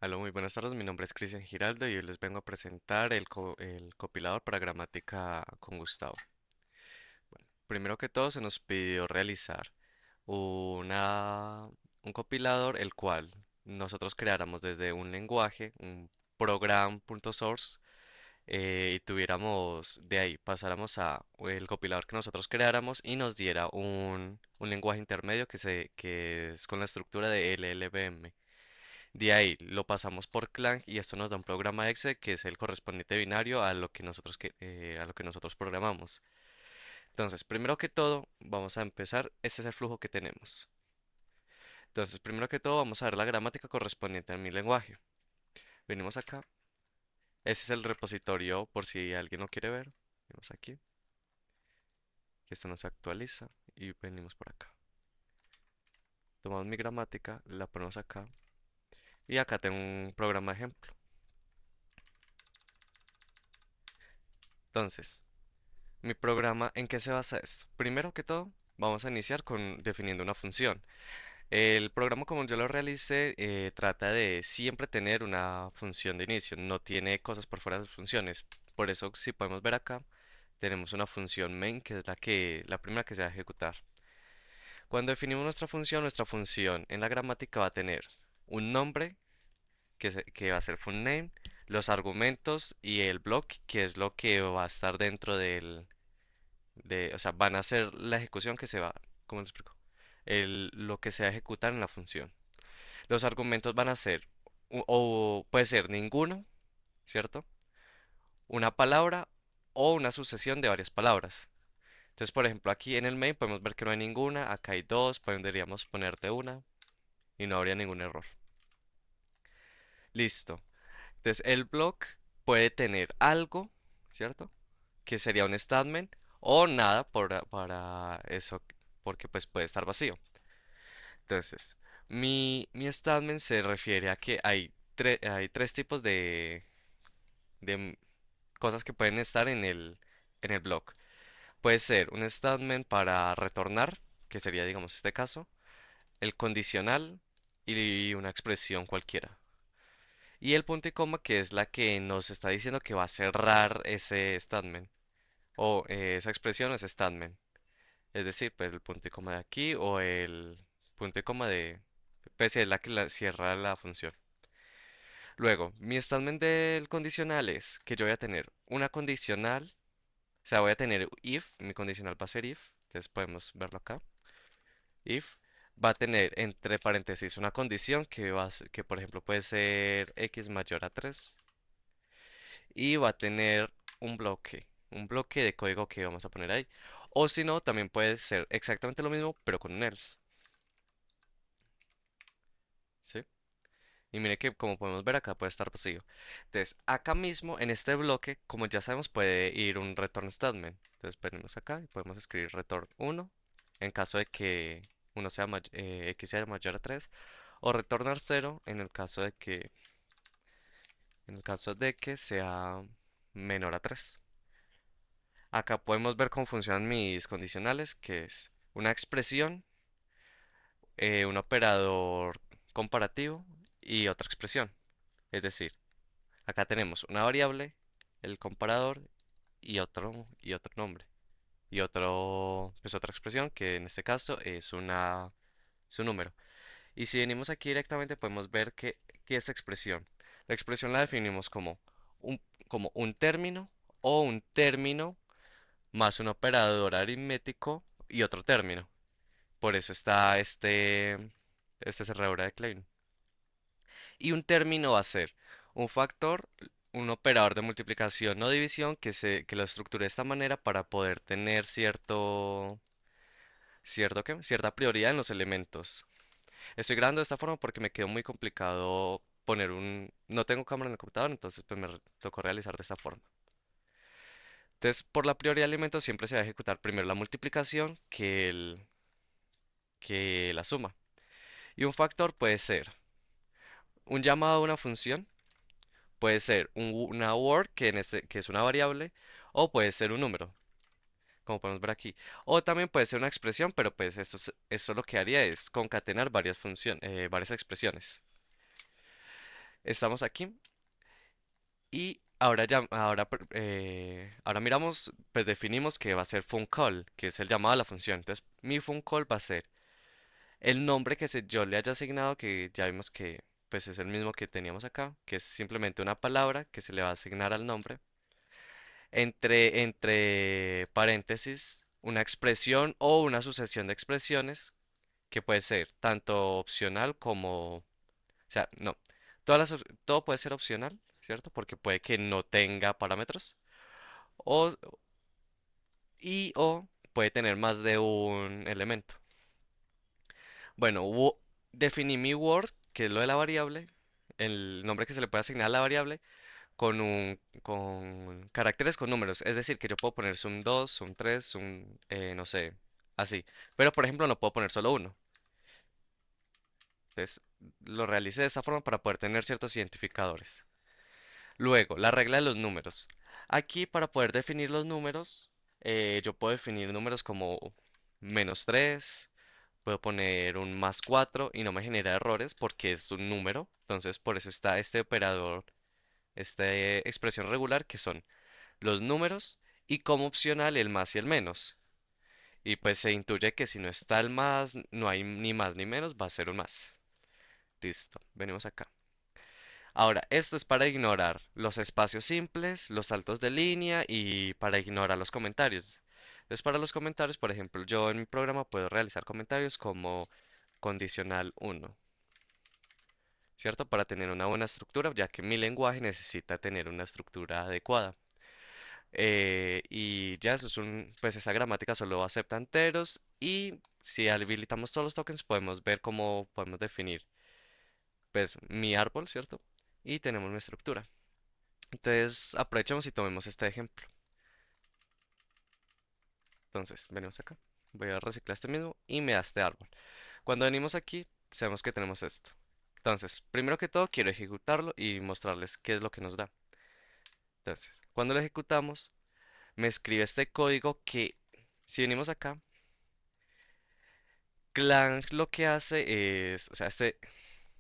Hola, muy buenas tardes. Mi nombre es Cristian Giraldo y hoy les vengo a presentar el compilador para gramática con Gustavo. Primero que todo, se nos pidió realizar una, un compilador el cual nosotros creáramos desde un lenguaje, un program.source, y tuviéramos de ahí, pasáramos a el compilador que nosotros creáramos y nos diera un lenguaje intermedio que es con la estructura de LLVM. De ahí lo pasamos por Clang y esto nos da un programa exe que es el correspondiente binario a lo que a lo que nosotros programamos. Entonces, primero que todo, vamos a empezar. Este es el flujo que tenemos. Entonces, primero que todo, vamos a ver la gramática correspondiente a mi lenguaje. Venimos acá. Este es el repositorio por si alguien lo quiere ver. Venimos aquí. Que esto no se actualiza. Y venimos por acá. Tomamos mi gramática, la ponemos acá. Y acá tengo un programa de ejemplo. Entonces, mi programa, ¿en qué se basa esto? Primero que todo, vamos a iniciar con definiendo una función. El programa como yo lo realicé trata de siempre tener una función de inicio, no tiene cosas por fuera de sus funciones. Por eso, si podemos ver acá, tenemos una función main que es la primera que se va a ejecutar. Cuando definimos nuestra función en la gramática va a tener un nombre que va a ser name, los argumentos y el block que es lo que va a estar dentro o sea, van a ser la ejecución que se va, ¿cómo lo explico? Lo que se va a ejecutar en la función. Los argumentos van a ser, o puede ser ninguno, ¿cierto? Una palabra o una sucesión de varias palabras. Entonces, por ejemplo, aquí en el main podemos ver que no hay ninguna, acá hay dos, podríamos ponerte una y no habría ningún error. Listo. Entonces, el block puede tener algo, ¿cierto? Que sería un statement o nada para eso, porque pues puede estar vacío. Entonces, mi statement se refiere a que hay tres tipos de cosas que pueden estar en el block. Puede ser un statement para retornar, que sería, digamos, este caso, el condicional y una expresión cualquiera. Y el punto y coma, que es la que nos está diciendo que va a cerrar ese statement, o esa expresión o ese statement. Es decir, pues el punto y coma de aquí o el punto y coma pues es la que cierra la función. Luego, mi statement del condicional es que yo voy a tener una condicional, o sea, voy a tener if, mi condicional va a ser if, entonces podemos verlo acá. If va a tener entre paréntesis una condición que por ejemplo puede ser x mayor a 3 y va a tener un bloque de código que vamos a poner ahí. O si no, también puede ser exactamente lo mismo, pero con un else. ¿Sí? Y mire que como podemos ver acá puede estar vacío. Entonces, acá mismo en este bloque, como ya sabemos, puede ir un return statement. Entonces, venimos acá y podemos escribir return 1 en caso de que x sea mayor a 3 o retornar 0 en el caso de que sea menor a 3. Acá podemos ver cómo funcionan mis condicionales, que es una expresión, un operador comparativo y otra expresión. Es decir, acá tenemos una variable, el comparador y otro nombre. Y pues otra expresión que en este caso es un número. Y si venimos aquí directamente podemos ver que esta expresión, la expresión la definimos un, como un término o un término más un operador aritmético y otro término. Por eso está este cerradura de Klein. Y un término va a ser un factor, un operador de multiplicación o división que lo estructure de esta manera para poder tener cierta prioridad en los elementos. Estoy grabando de esta forma porque me quedó muy complicado no tengo cámara en el computador, entonces pues tocó realizar de esta forma. Entonces, por la prioridad de elementos siempre se va a ejecutar primero la multiplicación que la suma. Y un factor puede ser un llamado a una función, puede ser una word, que es una variable, o puede ser un número, como podemos ver aquí. O también puede ser una expresión, pero pues esto lo que haría es concatenar varias expresiones. Estamos aquí y ahora ya, ahora miramos, pues definimos que va a ser funcall, que es el llamado a la función. Entonces, mi funcall va a ser el nombre que yo le haya asignado, que ya vimos que pues es el mismo que teníamos acá, que es simplemente una palabra que se le va a asignar al nombre. Entre paréntesis, una expresión o una sucesión de expresiones que puede ser tanto opcional como, o sea, no, todo puede ser opcional, ¿cierto? Porque puede que no tenga parámetros o o puede tener más de un elemento. Bueno, definí mi word, que es lo de la variable, el nombre que se le puede asignar a la variable con caracteres con números. Es decir, que yo puedo poner sum 2 sum 3 sum, no sé, así. Pero, por ejemplo, no puedo poner solo uno. Entonces, lo realicé de esta forma para poder tener ciertos identificadores. Luego, la regla de los números. Aquí, para poder definir los números, yo puedo definir números como -3, puedo poner un +4 y no me genera errores porque es un número. Entonces, por eso está este operador, esta expresión regular que son los números y como opcional el más y el menos. Y pues se intuye que si no está el más, no hay ni más ni menos, va a ser un más. Listo, venimos acá. Ahora, esto es para ignorar los espacios simples, los saltos de línea y para ignorar los comentarios. Entonces, para los comentarios, por ejemplo, yo en mi programa puedo realizar comentarios como condicional uno, ¿cierto? Para tener una buena estructura, ya que mi lenguaje necesita tener una estructura adecuada. Y ya eso es pues esa gramática solo acepta enteros y si habilitamos todos los tokens podemos ver cómo podemos definir pues mi árbol, ¿cierto? Y tenemos una estructura. Entonces aprovechemos y tomemos este ejemplo. Entonces venimos acá, voy a reciclar este mismo y me da este árbol. Cuando venimos aquí, sabemos que tenemos esto. Entonces, primero que todo quiero ejecutarlo y mostrarles qué es lo que nos da. Entonces, cuando lo ejecutamos, me escribe este código que si venimos acá, Clang lo que hace es, o sea,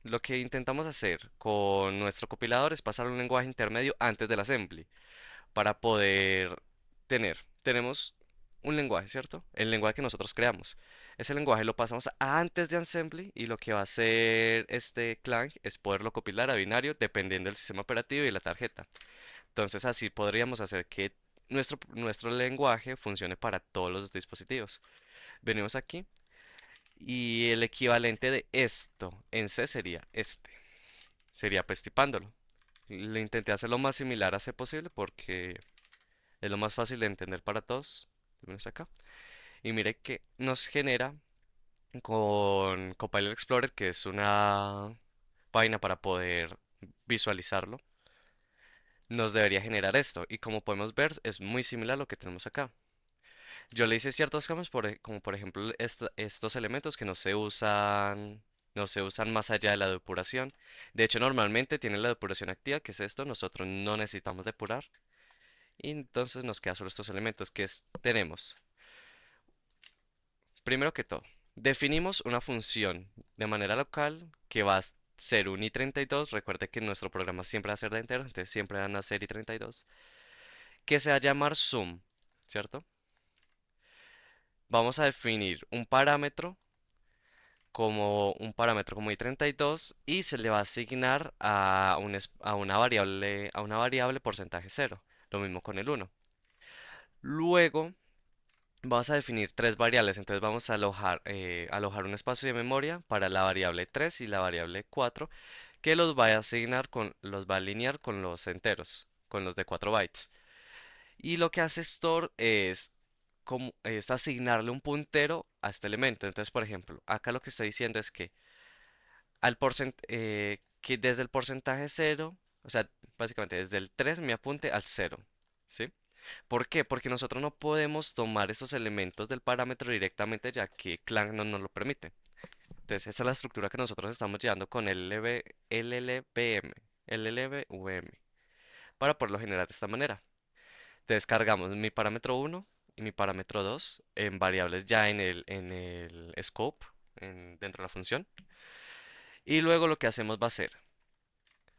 lo que intentamos hacer con nuestro compilador es pasar un lenguaje intermedio antes del assembly para poder tenemos un lenguaje, ¿cierto? El lenguaje que nosotros creamos. Ese lenguaje lo pasamos a antes de assembly y lo que va a hacer este Clang es poderlo compilar a binario dependiendo del sistema operativo y la tarjeta. Entonces así podríamos hacer que nuestro lenguaje funcione para todos los dispositivos. Venimos aquí y el equivalente de esto en C sería este. Sería pues tipándolo. Le intenté hacer lo más similar a C posible porque es lo más fácil de entender para todos. Venimos acá. Y mire que nos genera con Copilot Explorer, que es una página para poder visualizarlo, nos debería generar esto. Y como podemos ver, es muy similar a lo que tenemos acá. Yo le hice ciertos cambios, como por ejemplo estos elementos que no se usan más allá de la depuración. De hecho, normalmente tienen la depuración activa, que es esto. Nosotros no necesitamos depurar. Y entonces nos quedan solo estos elementos tenemos, primero que todo, definimos una función de manera local que va a ser un i32. Recuerde que nuestro programa siempre va a ser de enteros, entonces siempre van a ser i32, que se va a llamar sum, ¿cierto? Vamos a definir un parámetro como i32 y se le va a asignar a una variable porcentaje cero. Lo mismo con el uno. Luego vamos a definir tres variables, entonces vamos a alojar un espacio de memoria para la variable 3 y la variable 4 que los va a alinear con los enteros, con los de 4 bytes. Y lo que hace store es asignarle un puntero a este elemento. Entonces, por ejemplo, acá lo que está diciendo es que desde el porcentaje cero, o sea, básicamente desde el 3 me apunte al cero, ¿sí? ¿Por qué? Porque nosotros no podemos tomar estos elementos del parámetro directamente ya que Clang no nos lo permite. Entonces, esa es la estructura que nosotros estamos llevando con LLVM, LLVM, para poderlo generar de esta manera. Entonces, cargamos mi parámetro uno y mi parámetro 2 en variables ya en el scope, dentro de la función. Y luego lo que hacemos va a ser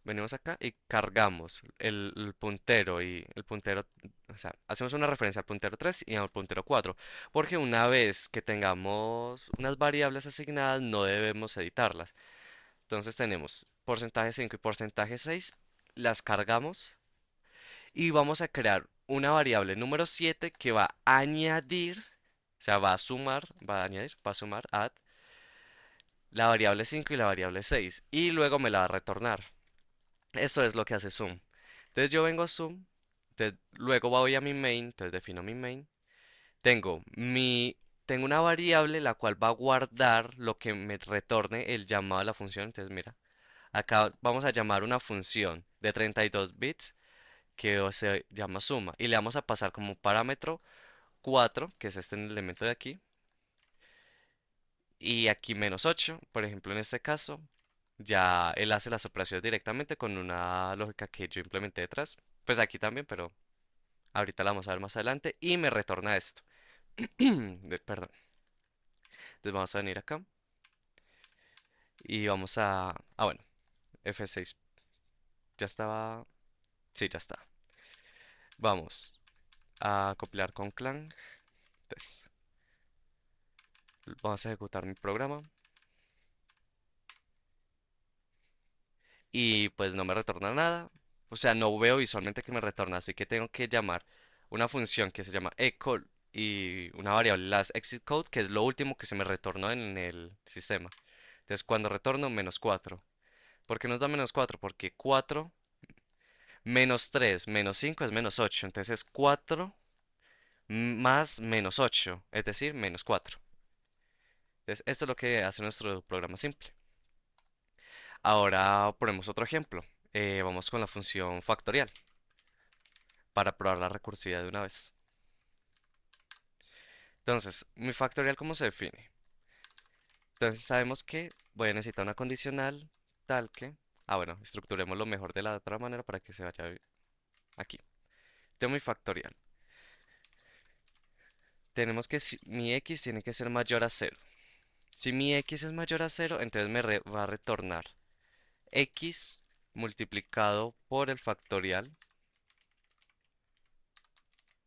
venimos acá y cargamos el puntero y el puntero, o sea, hacemos una referencia al puntero 3 y al puntero 4, porque una vez que tengamos unas variables asignadas no debemos editarlas. Entonces tenemos porcentaje 5 y porcentaje 6, las cargamos y vamos a crear una variable número 7 que va a añadir, o sea, va a sumar, va a añadir, va a sumar, add, la variable 5 y la variable 6 y luego me la va a retornar. Eso es lo que hace sum. Entonces yo vengo a sum, luego voy a mi main, entonces defino mi main. Tengo tengo una variable la cual va a guardar lo que me retorne el llamado a la función. Entonces mira, acá vamos a llamar una función de 32 bits que se llama suma y le vamos a pasar como parámetro 4, que es este elemento de aquí, y aquí menos 8, por ejemplo en este caso, ya él hace las operaciones directamente con una lógica que yo implementé detrás. Pues aquí también, pero ahorita la vamos a ver más adelante. Y me retorna esto. Perdón. Entonces vamos a venir acá y vamos a... Ah, bueno, F6. Ya estaba... Sí, ya está. Vamos a copiar con clang. Entonces, vamos a ejecutar mi programa. Y pues no me retorna nada. O sea, no veo visualmente que me retorna. Así que tengo que llamar una función que se llama echo y una variable last exit code, que es lo último que se me retornó en el sistema. Entonces, cuando retorno, menos 4. ¿Por qué nos da menos 4? Porque 4 menos 3 menos 5 es menos 8. Entonces es 4 más menos 8, es decir, menos 4. Entonces, esto es lo que hace nuestro programa simple. Ahora ponemos otro ejemplo. Vamos con la función factorial para probar la recursividad de una vez. Entonces, mi factorial, ¿cómo se define? Entonces, sabemos que voy a necesitar una condicional tal que... Ah, bueno, estructuremos lo mejor de la otra manera para que se vaya aquí. Tengo mi factorial. Tenemos que mi x tiene que ser mayor a 0. Si mi x es mayor a 0, entonces va a retornar x multiplicado por el factorial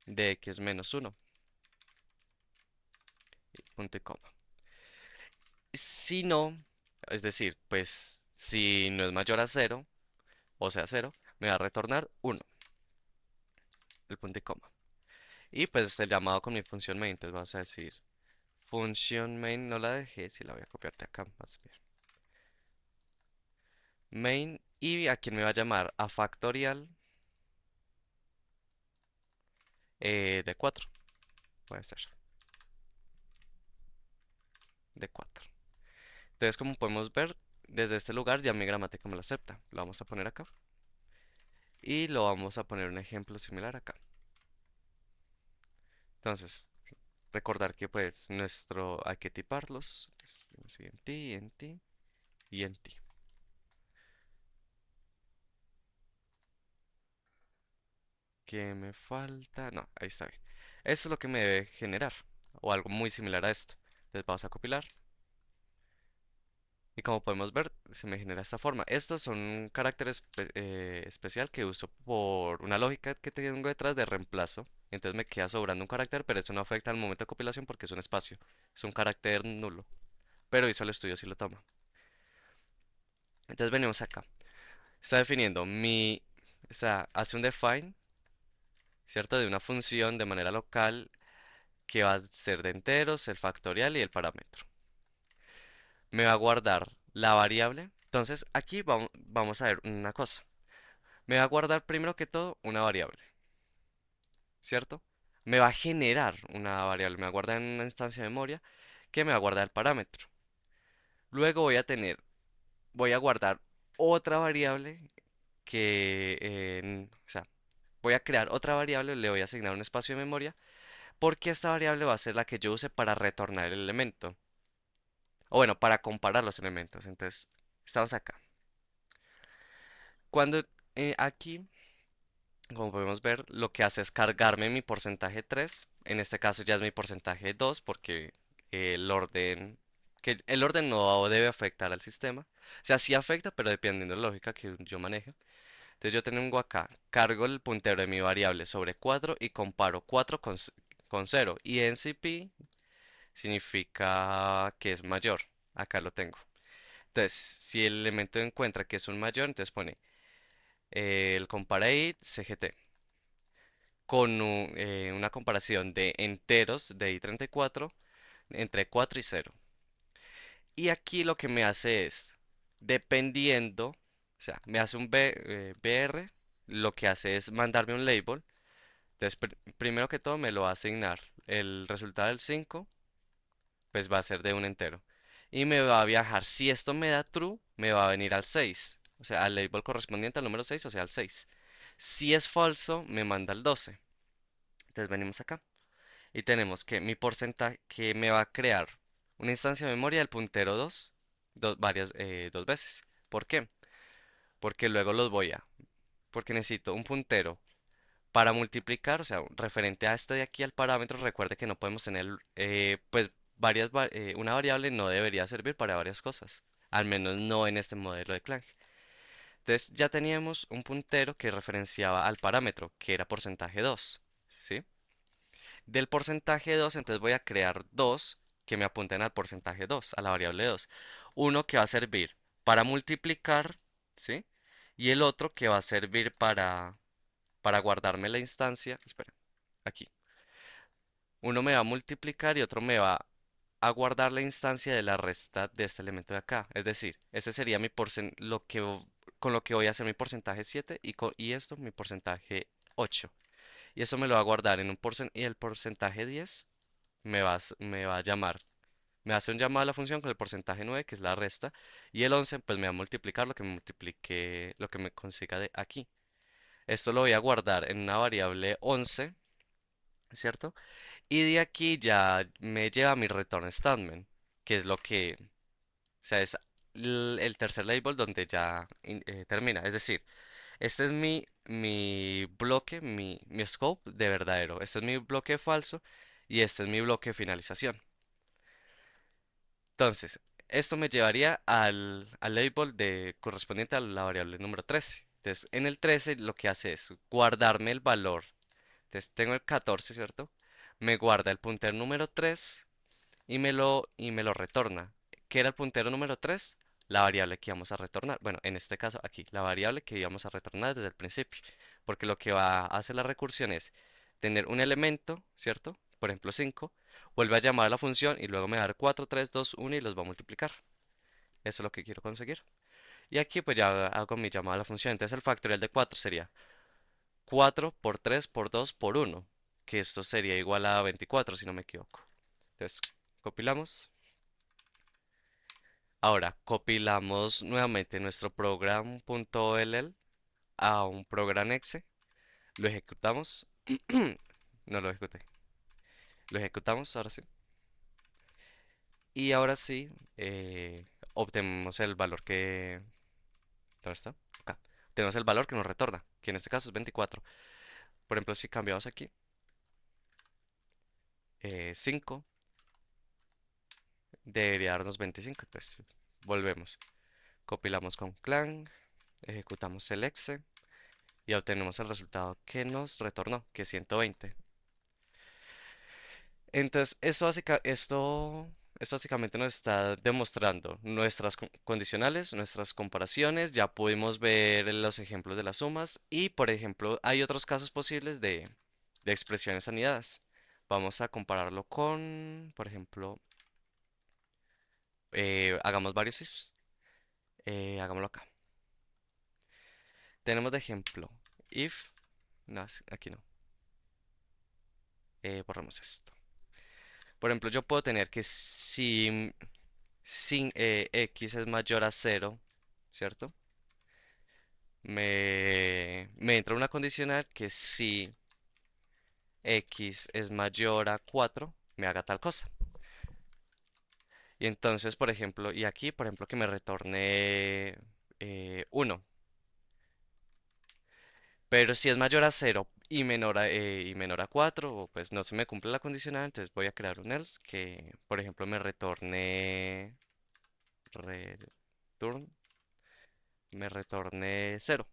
de x menos 1, punto y coma. Si no, es decir, pues si no es mayor a 0, o sea 0, me va a retornar 1, el punto y coma. Y pues el llamado con mi función main, entonces vas a decir función main, no la dejé, si la voy a copiarte acá más bien. Main, y aquí me va a llamar a factorial de 4, puede ser, de 4. Entonces, como podemos ver, desde este lugar ya mi gramática me lo acepta. Lo vamos a poner acá. Y lo vamos a poner un ejemplo similar acá. Entonces, recordar que pues hay que tiparlos. Así, en ti, en ti y en ti. ¿Qué me falta? No, ahí está bien. Eso es lo que me debe generar. O algo muy similar a esto. Entonces vamos a compilar. Y como podemos ver, se me genera esta forma. Estos son un carácter especial que uso por una lógica que tengo detrás de reemplazo. Entonces me queda sobrando un carácter, pero eso no afecta al momento de compilación porque es un espacio. Es un carácter nulo. Pero Visual Studio sí lo toma. Entonces venimos acá. Está definiendo o sea, hace un define, ¿cierto? De una función de manera local que va a ser de enteros, el factorial y el parámetro. Me va a guardar la variable. Entonces aquí vamos a ver una cosa. Me va a guardar primero que todo una variable, ¿cierto? Me va a generar una variable, me va a guardar en una instancia de memoria que me va a guardar el parámetro. Luego voy a guardar otra variable o sea, voy a crear otra variable, le voy a asignar un espacio de memoria, porque esta variable va a ser la que yo use para retornar el elemento. O bueno, para comparar los elementos. Entonces, estamos acá. Cuando aquí como podemos ver, lo que hace es cargarme mi porcentaje 3. En este caso ya es mi porcentaje 2 porque el orden no debe afectar al sistema. O sea, sí afecta, pero dependiendo de la lógica que yo maneje. Entonces yo tengo acá, cargo el puntero de mi variable sobre 4 y comparo 4 con 0. Y NCP significa que es mayor. Acá lo tengo. Entonces, si el elemento encuentra que es un mayor, entonces pone el compare CGT con una comparación de enteros de I34 entre 4 y 0. Y aquí lo que me hace es, dependiendo, o sea, me hace un BR, lo que hace es mandarme un label. Entonces, primero que todo me lo va a asignar. El resultado del 5 pues va a ser de un entero. Y me va a viajar, si esto me da true, me va a venir al 6. O sea, al label correspondiente al número 6, o sea, al 6. Si es falso, me manda al 12. Entonces venimos acá. Y tenemos que mi porcentaje, que me va a crear una instancia de memoria del puntero 2, dos veces. ¿Por qué? Porque luego porque necesito un puntero para multiplicar, o sea, referente a este de aquí al parámetro. Recuerde que no podemos tener, pues, una variable no debería servir para varias cosas, al menos no en este modelo de Clang. Entonces ya teníamos un puntero que referenciaba al parámetro, que era porcentaje 2, ¿sí? Del porcentaje 2, entonces voy a crear dos que me apunten al porcentaje 2, a la variable 2. Uno que va a servir para multiplicar, ¿sí? Y el otro que va a servir para guardarme la instancia. Espera, aquí. Uno me va a multiplicar y otro me va a guardar la instancia de la resta de este elemento de acá. Es decir, este sería con lo que voy a hacer mi porcentaje 7 y esto mi porcentaje 8. Y eso me lo va a guardar en un porcentaje, y el porcentaje 10 me va a llamar. Me hace un llamado a la función con el porcentaje 9, que es la resta, y el 11 pues me va a multiplicar lo que me multiplique, lo que me consiga de aquí. Esto lo voy a guardar en una variable 11, ¿cierto? Y de aquí ya me lleva a mi return statement, que es o sea, es el tercer label donde ya termina. Es decir, este es mi bloque, mi scope de verdadero. Este es mi bloque falso y este es mi bloque de finalización. Entonces, esto me llevaría al label correspondiente a la variable número 13. Entonces, en el 13 lo que hace es guardarme el valor. Entonces, tengo el 14, ¿cierto? Me guarda el puntero número 3 y me lo retorna. ¿Qué era el puntero número 3? La variable que íbamos a retornar. Bueno, en este caso aquí, la variable que íbamos a retornar desde el principio. Porque lo que va a hacer la recursión es tener un elemento, ¿cierto? Por ejemplo, 5. Vuelve a llamar a la función y luego me va a dar 4, 3, 2, 1 y los va a multiplicar. Eso es lo que quiero conseguir. Y aquí pues ya hago mi llamada a la función. Entonces el factorial de 4 sería 4 por 3 por 2 por 1. Que esto sería igual a 24 si no me equivoco. Entonces, compilamos. Ahora, compilamos nuevamente nuestro program.ll a un program exe, lo ejecutamos, no lo ejecuté, lo ejecutamos ahora sí, y ahora sí obtenemos el valor ¿dónde está? Acá, tenemos el valor que nos retorna, que en este caso es 24. Por ejemplo, si cambiamos aquí, 5, debería darnos 25, pues volvemos, compilamos con clang, ejecutamos el exe, y obtenemos el resultado que nos retornó, que es 120. Entonces, esto básicamente nos está demostrando nuestras condicionales, nuestras comparaciones. Ya pudimos ver los ejemplos de las sumas y, por ejemplo, hay otros casos posibles de expresiones anidadas. Vamos a compararlo con, por ejemplo, hagamos varios ifs. Hagámoslo acá. Tenemos de ejemplo if, no, aquí no. Borramos esto. Por ejemplo, yo puedo tener que si sin x es mayor a 0, ¿cierto? Me entra una condicional que si x es mayor a 4 me haga tal cosa. Y entonces, por ejemplo, y aquí, por ejemplo, que me retorne 1. Pero si es mayor a 0 y menor a 4, pues no se me cumple la condicional, entonces voy a crear un else que, por ejemplo, me retorne return. me retorne cero.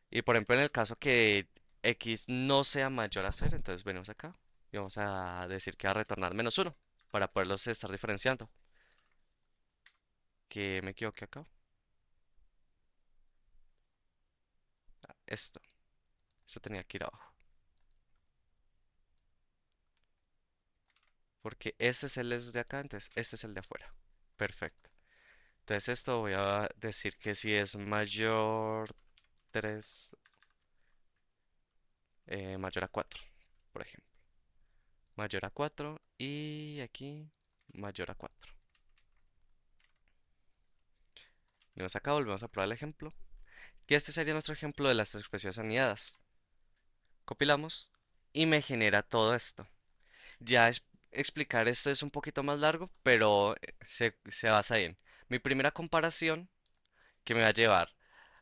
Y por ejemplo, en el caso que x no sea mayor a cero, entonces venimos acá y vamos a decir que va a retornar menos uno para poderlos estar diferenciando. Que me equivoqué acá. Esto, esto tenía que ir abajo. Porque ese es el es de acá, entonces este es el de afuera. Perfecto. Entonces esto voy a decir que si es mayor 3 mayor a 4 por ejemplo. Mayor a 4 y aquí mayor a 4. Venimos acá, volvemos a probar el ejemplo. Y este sería nuestro ejemplo de las expresiones anidadas. Compilamos y me genera todo esto. Ya explicar esto es un poquito más largo, pero se basa en mi primera comparación que me va a llevar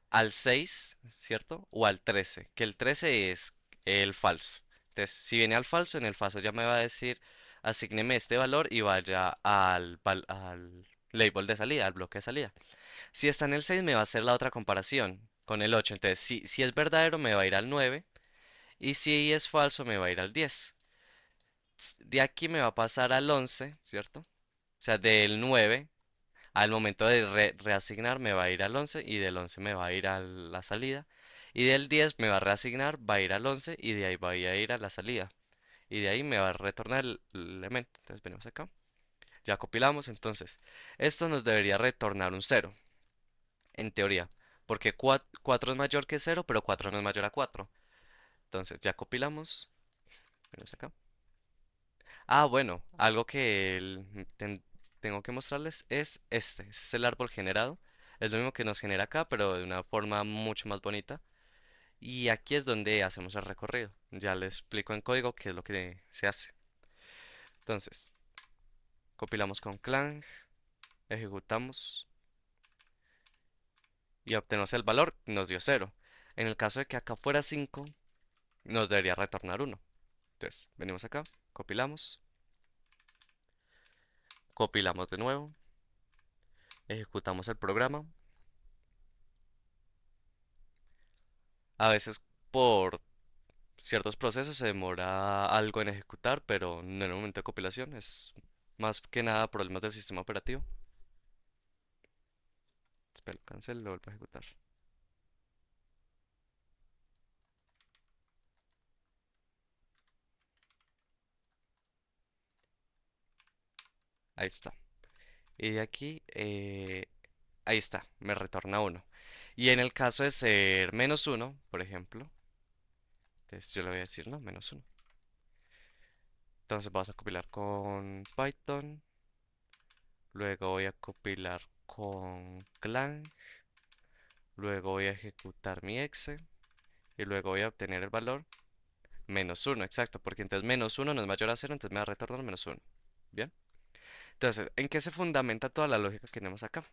al 6, ¿cierto? O al 13, que el 13 es el falso. Entonces, si viene al falso, en el falso ya me va a decir, asígneme este valor y vaya al label de salida, al bloque de salida. Si está en el 6, me va a hacer la otra comparación con el 8. Entonces, si es verdadero, me va a ir al 9. Y si es falso, me va a ir al 10. De aquí me va a pasar al 11, ¿cierto? O sea, del 9 al momento de reasignar me va a ir al 11 y del 11 me va a ir a la salida. Y del 10 me va a reasignar, va a ir al 11 y de ahí va a ir a la salida. Y de ahí me va a retornar el elemento. Entonces venimos acá. Ya compilamos. Entonces, esto nos debería retornar un cero en teoría. Porque 4 es mayor que cero pero 4 no es mayor a 4. Entonces, ya compilamos. Venimos acá. Ah, bueno, algo que tengo que mostrarles es este. Este es el árbol generado. Es lo mismo que nos genera acá, pero de una forma mucho más bonita. Y aquí es donde hacemos el recorrido. Ya les explico en código qué es lo que se hace. Entonces, compilamos con clang, ejecutamos y obtenemos el valor. Nos dio cero. En el caso de que acá fuera 5, nos debería retornar uno. Entonces, venimos acá, compilamos, compilamos de nuevo, ejecutamos el programa. A veces por ciertos procesos se demora algo en ejecutar, pero no en el momento de compilación. Es más que nada problemas del sistema operativo. Espera, cancel, lo vuelvo a ejecutar. Ahí está. Y de aquí, ahí está, me retorna uno. Y en el caso de ser menos uno, por ejemplo, entonces yo le voy a decir, no, menos uno. Entonces vamos a compilar con Python, luego voy a compilar con Clang, luego voy a ejecutar mi exe y luego voy a obtener el valor menos uno, exacto, porque entonces menos uno no es mayor a cero, entonces me va a retornar menos uno. Bien, entonces, ¿en qué se fundamenta toda la lógica que tenemos acá?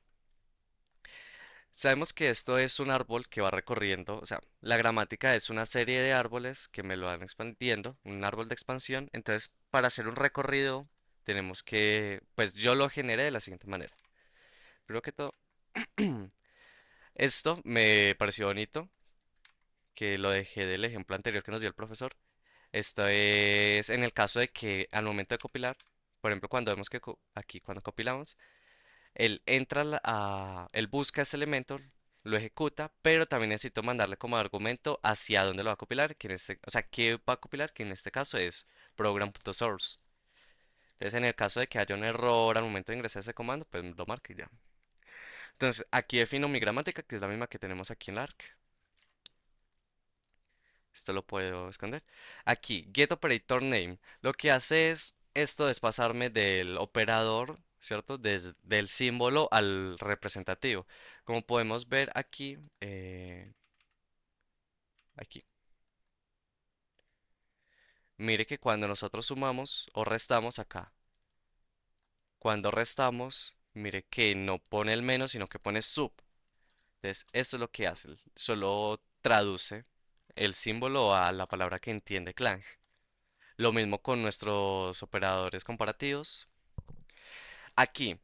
Sabemos que esto es un árbol que va recorriendo, o sea, la gramática es una serie de árboles que me lo van expandiendo, un árbol de expansión. Entonces, para hacer un recorrido, tenemos que, pues yo lo generé de la siguiente manera. Primero que todo, esto me pareció bonito, que lo dejé del ejemplo anterior que nos dio el profesor. Esto es en el caso de que al momento de compilar, por ejemplo, cuando vemos que aquí cuando compilamos, él entra él busca este elemento, lo ejecuta, pero también necesito mandarle como argumento hacia dónde lo va a compilar, o sea, qué va a compilar, que en este caso es program.source. Entonces, en el caso de que haya un error al momento de ingresar ese comando, pues lo marca y ya. Entonces, aquí defino mi gramática, que es la misma que tenemos aquí en la ARC. Esto lo puedo esconder. Aquí, get operator name. Lo que hace es esto es pasarme del operador, ¿cierto? Del símbolo al representativo. Como podemos ver aquí, aquí. Mire que cuando nosotros sumamos o restamos acá, cuando restamos, mire que no pone el menos, sino que pone sub. Entonces, esto es lo que hace. Solo traduce el símbolo a la palabra que entiende Clang. Lo mismo con nuestros operadores comparativos. Aquí.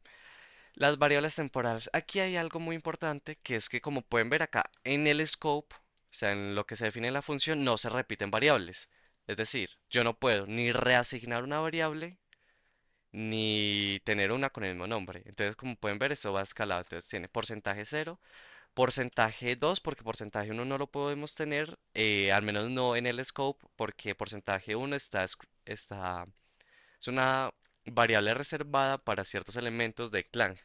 Las variables temporales. Aquí hay algo muy importante que es que como pueden ver acá en el scope, o sea, en lo que se define en la función, no se repiten variables. Es decir, yo no puedo ni reasignar una variable ni tener una con el mismo nombre. Entonces, como pueden ver, eso va escalado. Entonces, tiene porcentaje cero, porcentaje 2 porque porcentaje uno no lo podemos tener, al menos no en el scope, porque porcentaje uno es una variable reservada para ciertos elementos de Clang.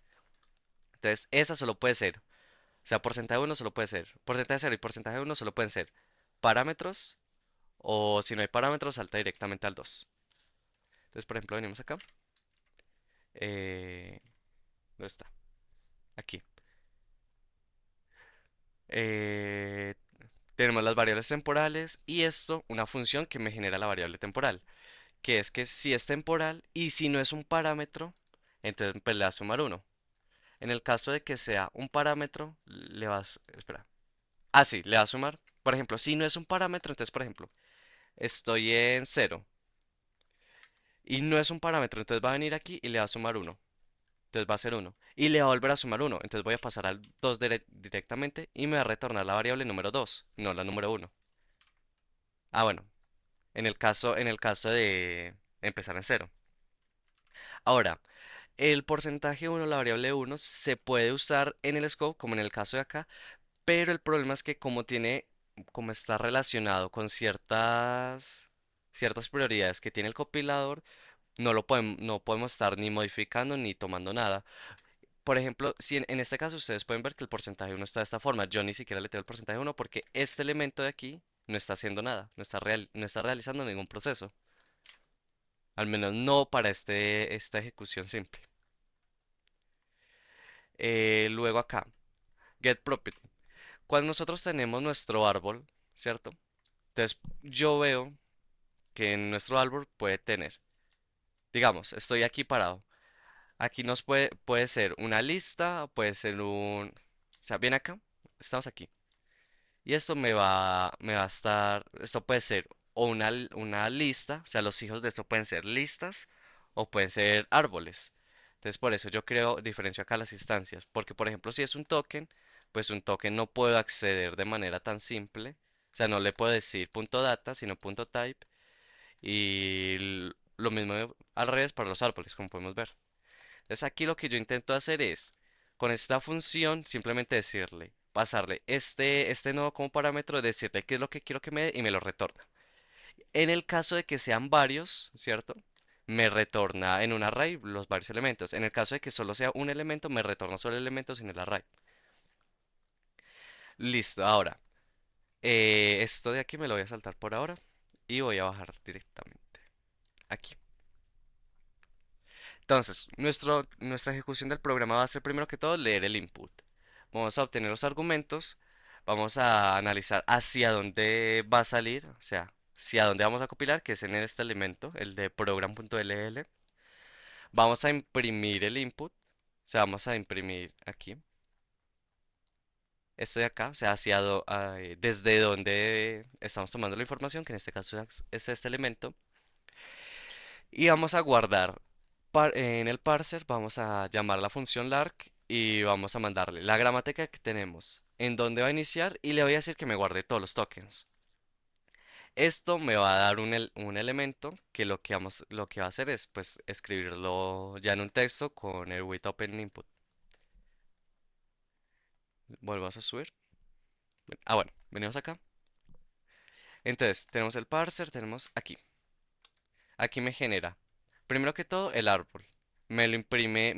Entonces, esa solo puede ser, o sea, porcentaje uno solo puede ser, porcentaje cero y porcentaje uno solo pueden ser parámetros, o si no hay parámetros, salta directamente al 2. Entonces, por ejemplo, venimos acá. ¿Dónde está? Aquí. Eh, Tenemos las variables temporales y esto, una función que me genera la variable temporal, que es que si es temporal y si no es un parámetro, entonces pues le va a sumar uno. En el caso de que sea un parámetro, le vas, espera. Ah, sí, le va a sumar. Por ejemplo, si no es un parámetro, entonces, por ejemplo, estoy en cero y no es un parámetro, entonces va a venir aquí y le va a sumar uno. Entonces va a ser uno. Y le va a volver a sumar uno. Entonces voy a pasar al 2 directamente y me va a retornar la variable número 2, no la número uno. Ah, bueno, en el caso de empezar en cero. Ahora, el porcentaje uno, la variable uno, se puede usar en el scope, como en el caso de acá, pero el problema es que como está relacionado con ciertas prioridades que tiene el compilador, no podemos estar ni modificando ni tomando nada. Por ejemplo, si en este caso ustedes pueden ver que el porcentaje uno está de esta forma, yo ni siquiera le tengo el porcentaje uno porque este elemento de aquí no está haciendo nada, no está realizando ningún proceso. Al menos no para esta ejecución simple. Luego acá, get property. Cuando nosotros tenemos nuestro árbol, ¿cierto? Entonces yo veo que en nuestro árbol puede tener, digamos, estoy aquí parado. Aquí puede ser una lista, puede ser o sea, bien acá, estamos aquí. Y esto me va a estar, esto puede ser o una lista, o sea, los hijos de esto pueden ser listas o pueden ser árboles. Entonces, por eso yo creo, diferencio acá las instancias, porque por ejemplo, si es un token, pues un token no puedo acceder de manera tan simple, o sea, no le puedo decir punto .data, sino punto .type, y lo mismo al revés para los árboles, como podemos ver. Entonces aquí lo que yo intento hacer es, con esta función, simplemente decirle, pasarle este nodo como parámetro, decirle qué es lo que quiero que me dé y me lo retorna. En el caso de que sean varios, ¿cierto? Me retorna en un array los varios elementos. En el caso de que solo sea un elemento, me retorna solo el elemento sin el array. Listo, ahora, esto de aquí me lo voy a saltar por ahora y voy a bajar directamente aquí. Entonces, nuestra ejecución del programa va a ser primero que todo leer el input. Vamos a obtener los argumentos, vamos a analizar hacia dónde va a salir, o sea, hacia dónde vamos a compilar, que es en este elemento, el de program.ll. Vamos a imprimir el input, o sea, vamos a imprimir aquí, esto de acá, o sea, desde donde estamos tomando la información, que en este caso es este elemento, y vamos a guardar en el parser, vamos a llamar a la función lark y vamos a mandarle la gramática que tenemos, en dónde va a iniciar y le voy a decir que me guarde todos los tokens. Esto me va a dar un elemento que lo que va a hacer es pues escribirlo ya en un texto con el with open input. Volvemos a subir. Ah, bueno, venimos acá. Entonces, tenemos el parser, tenemos aquí. Aquí me genera, primero que todo, el árbol. Me imprime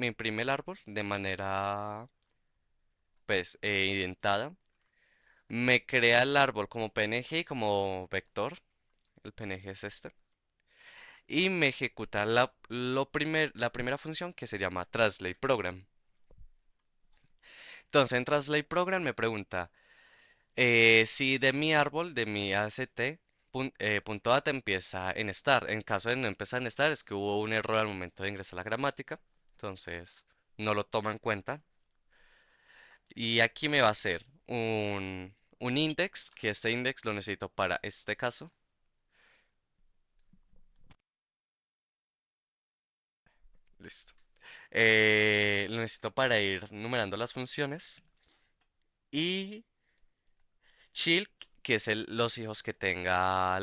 el árbol de manera pues indentada. Me crea el árbol como PNG y como vector. El PNG es este. Y me ejecuta la primera función que se llama translate program. Entonces en translate program me pregunta si de mi árbol, de mi AST, punto data empieza en star. En caso de no empezar en star es que hubo un error al momento de ingresar la gramática. Entonces no lo toma en cuenta. Y aquí me va a hacer un index, que este index lo necesito para este caso. Listo. Lo necesito para ir numerando las funciones. Y chill, que es los hijos que tenga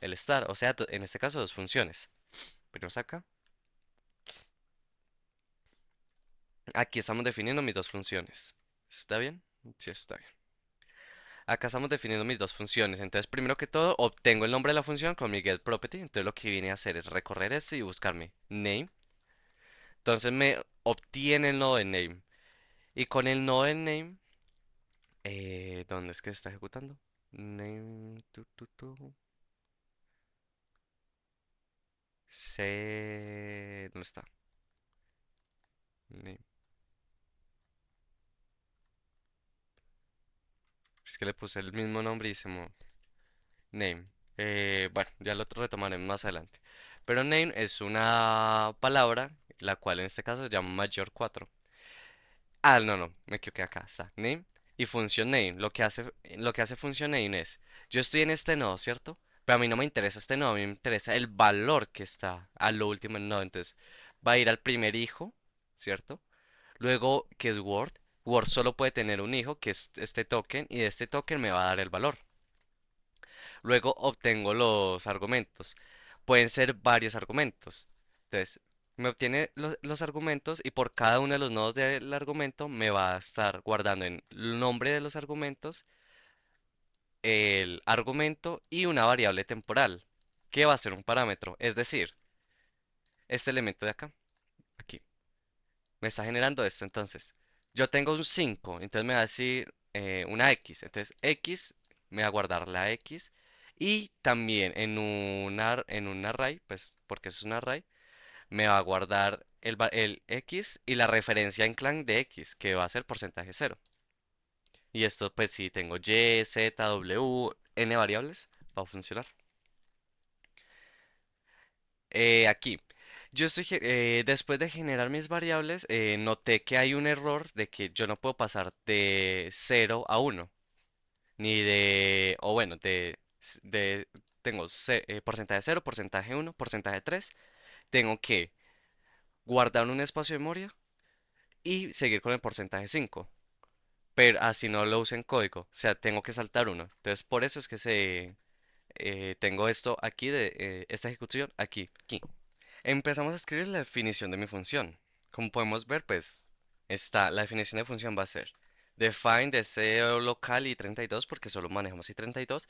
el star. O sea, en este caso dos funciones. Venimos acá. Aquí estamos definiendo mis dos funciones. ¿Está bien? Sí, está bien. Acá estamos definiendo mis dos funciones. Entonces, primero que todo, obtengo el nombre de la función con mi getProperty. Entonces, lo que viene a hacer es recorrer esto y buscarme name. Entonces, me obtiene el nodo de name. Y con el nodo de name, ¿dónde es que se está ejecutando? Name, ¿dónde está? Name. Es que le puse el mismo nombre y name. Bueno, ya lo retomaremos más adelante. Pero name es una palabra, la cual en este caso se llama mayor 4. Ah, no, no, me equivoqué acá, está. Name y función name. Lo que hace función name es, yo estoy en este nodo, ¿cierto? Pero a mí no me interesa este nodo, a mí me interesa el valor que está a lo último del nodo. Entonces, va a ir al primer hijo, ¿cierto? Luego, que es Word. Word solo puede tener un hijo, que es este token, y de este token me va a dar el valor. Luego obtengo los argumentos. Pueden ser varios argumentos. Entonces, me obtiene los argumentos y por cada uno de los nodos del argumento me va a estar guardando en el nombre de los argumentos, el argumento y una variable temporal, que va a ser un parámetro. Es decir, este elemento de acá, aquí, me está generando esto. Entonces, yo tengo un 5, entonces me va a decir una X. Entonces, X me va a guardar la X. Y también en un array, pues porque eso es un array, me va a guardar el X y la referencia en clan de X, que va a ser porcentaje cero. Y esto, pues si tengo Y, Z, W, N variables, va a funcionar. Aquí, después de generar mis variables, noté que hay un error de que yo no puedo pasar de 0 a 1 ni o bueno, tengo porcentaje 0, porcentaje 1, porcentaje 3. Tengo que guardar un espacio de memoria y seguir con el porcentaje 5, pero así no lo uso en código, o sea, tengo que saltar uno. Entonces, por eso es que tengo esto aquí, esta ejecución aquí. Empezamos a escribir la definición de mi función. Como podemos ver, pues, la definición de función va a ser define deseo local i32, porque solo manejamos i32,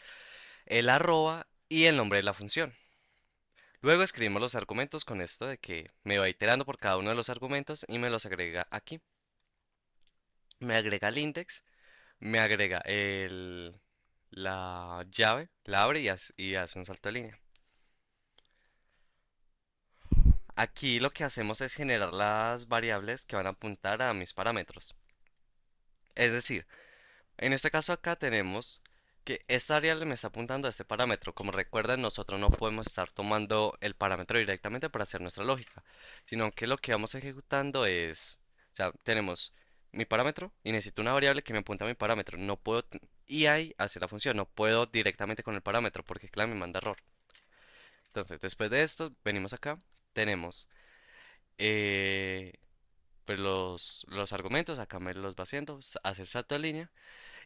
el arroba y el nombre de la función. Luego escribimos los argumentos con esto de que me va iterando por cada uno de los argumentos y me los agrega aquí. Me agrega el index, me agrega la llave, la abre y hace un salto de línea. Aquí lo que hacemos es generar las variables que van a apuntar a mis parámetros. Es decir, en este caso acá tenemos que esta variable me está apuntando a este parámetro. Como recuerdan, nosotros no podemos estar tomando el parámetro directamente para hacer nuestra lógica, sino que lo que vamos ejecutando es, o sea, tenemos mi parámetro y necesito una variable que me apunte a mi parámetro. No puedo, y ahí hace la función, no puedo directamente con el parámetro porque claro, me manda error. Entonces, después de esto, venimos acá, tenemos eh, pues los argumentos, acá me los va haciendo, hace el salto de línea.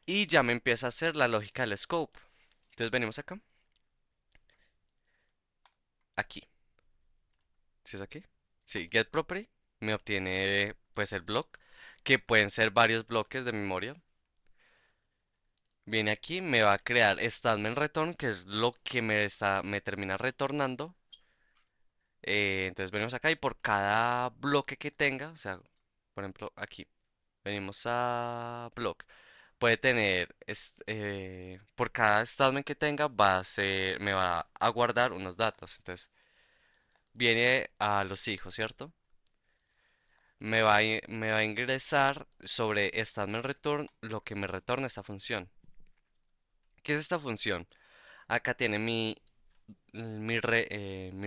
Y ya me empieza a hacer la lógica del scope. Entonces venimos acá, aquí. ¿Sí es aquí? Sí, get property me obtiene pues el block, que pueden ser varios bloques de memoria. Viene aquí, me va a crear statement return, que es lo que me termina retornando. Entonces venimos acá y por cada bloque que tenga, o sea, por ejemplo, aquí, venimos a block. Puede tener, por cada statement que tenga, me va a guardar unos datos. Entonces, viene a los hijos, ¿cierto? Me va a ingresar sobre statement return lo que me retorna esta función. ¿Qué es esta función? Acá tiene mi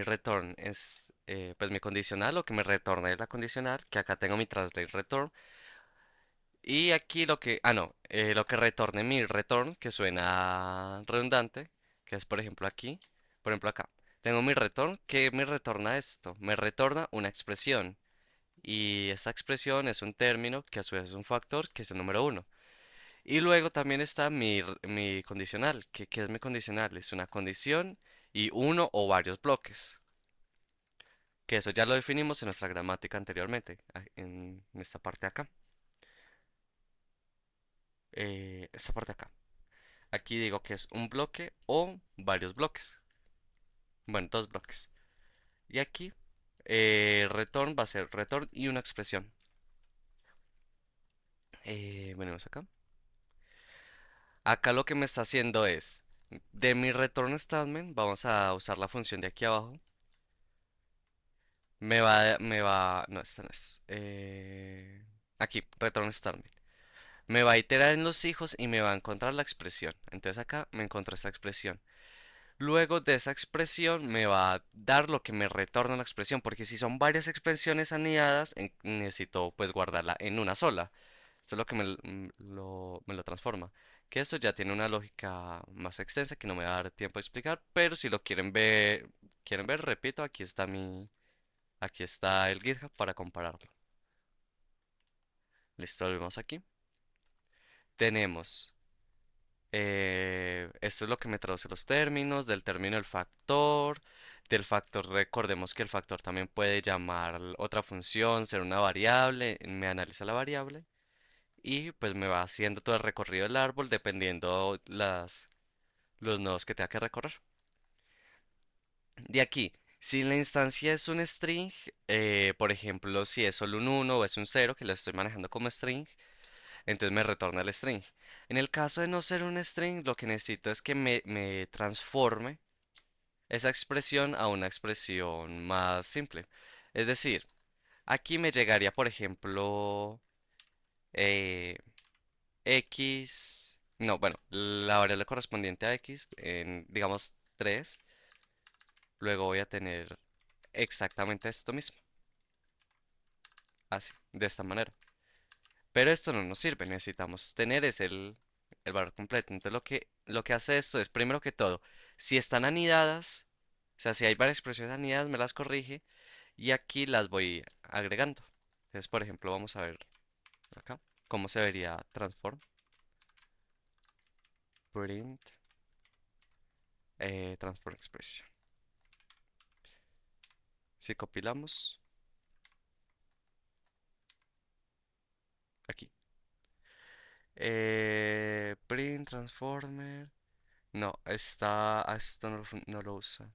return, es pues mi condicional, lo que me retorna es la condicional, que acá tengo mi translate return. Y aquí no, lo que retorne mi return, que suena redundante, que es por ejemplo aquí, por ejemplo acá. Tengo mi return, que me retorna esto, me retorna una expresión. Y esta expresión es un término que a su vez es un factor, que es el número uno. Y luego también está mi condicional. ¿Qué es mi condicional? Es una condición y uno o varios bloques. Que eso ya lo definimos en nuestra gramática anteriormente, en esta parte de acá. Esta parte de acá. Aquí digo que es un bloque o varios bloques. Bueno, dos bloques. Y aquí, return va a ser return y una expresión. Venimos acá. Acá lo que me está haciendo es, de mi return statement, vamos a usar la función de aquí abajo. No, esta no es. Aquí, return statement. Me va a iterar en los hijos y me va a encontrar la expresión. Entonces acá me encontró esta expresión. Luego de esa expresión me va a dar lo que me retorna la expresión, porque si son varias expresiones anidadas, necesito pues guardarla en una sola. Esto es lo que me lo transforma. Que esto ya tiene una lógica más extensa que no me va a dar tiempo de explicar, pero si lo quieren ver, repito, aquí está el GitHub para compararlo. Listo, volvemos aquí. Tenemos, esto es lo que me traduce los términos, del término el factor, del factor recordemos que el factor también puede llamar otra función, ser una variable, me analiza la variable y pues me va haciendo todo el recorrido del árbol dependiendo los nodos que tenga que recorrer. De aquí, si la instancia es un string, por ejemplo, si es solo un uno o es un cero que lo estoy manejando como string, entonces me retorna el string. En el caso de no ser un string, lo que necesito es que me transforme esa expresión a una expresión más simple. Es decir, aquí me llegaría, por ejemplo, eh, x, no, bueno, la variable correspondiente a x, en, digamos 3. Luego voy a tener exactamente esto mismo, así, de esta manera. Pero esto no nos sirve, necesitamos tener el valor completo. Entonces lo que hace esto es, primero que todo, si están anidadas, o sea, si hay varias expresiones anidadas, me las corrige y aquí las voy agregando. Entonces, por ejemplo, vamos a ver acá cómo se vería transform, print, transform expression. Si compilamos, aquí. Print transformer. No, esto no lo usa.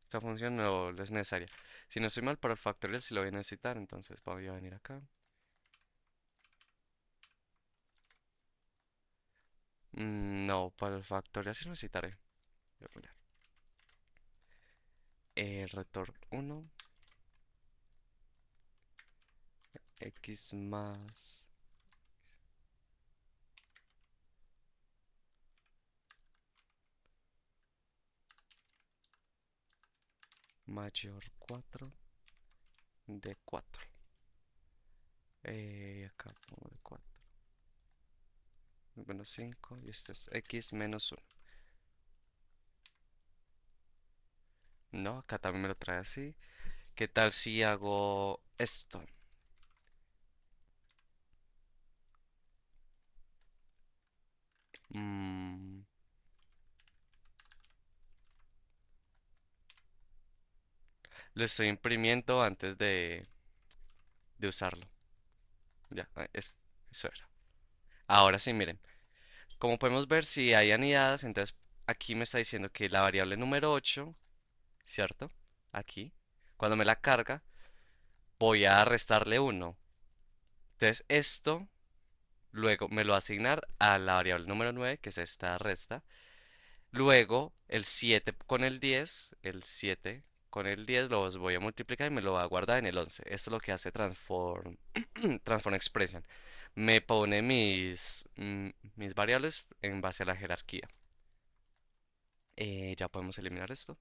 Esta función no es necesaria. Si no estoy mal, para el factorial sí lo voy a necesitar, entonces voy a venir acá. No, para el factorial sí lo necesitaré. Voy a poner return 1, x más mayor 4 de 4. Acá pongo de 4. Menos 5 y este es x menos 1. No, acá también me lo trae así. ¿Qué tal si hago esto? Mm, lo estoy imprimiendo antes de usarlo. Ya, eso era. Ahora sí, miren. Como podemos ver, si hay anidadas, entonces aquí me está diciendo que la variable número 8, ¿cierto? Aquí, cuando me la carga, voy a restarle 1. Entonces esto luego me lo va a asignar a la variable número 9, que es esta resta. Luego el 7 con el 7 con el 10 los voy a multiplicar y me lo va a guardar en el 11. Esto es lo que hace transform expression. Me pone mis variables en base a la jerarquía. Ya podemos eliminar esto.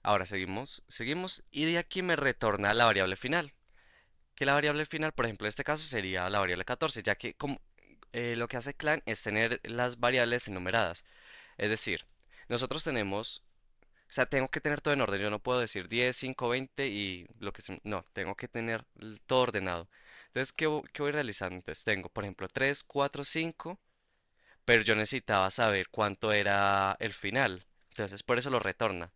Ahora seguimos y de aquí me retorna la variable final. Que la variable final, por ejemplo, en este caso sería la variable 14, ya que lo que hace Clang es tener las variables enumeradas. Es decir, nosotros tenemos O sea, tengo que tener todo en orden. Yo no puedo decir 10, 5, 20 y lo que no, tengo que tener todo ordenado. Entonces, ¿qué voy realizando? Entonces, tengo, por ejemplo, 3, 4, 5, pero yo necesitaba saber cuánto era el final. Entonces, por eso lo retorna.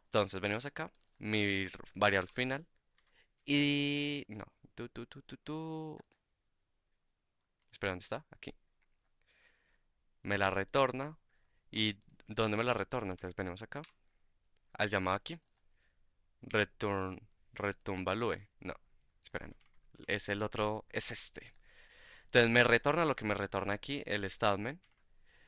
Entonces, venimos acá, mi variable final y no, espera, ¿dónde está? Aquí. Me la retorna. ¿Y dónde me la retorna? Entonces, venimos acá, al llamado aquí. Return, return value. No, esperen. Es el otro, es este. Entonces me retorna lo que me retorna aquí, el statement.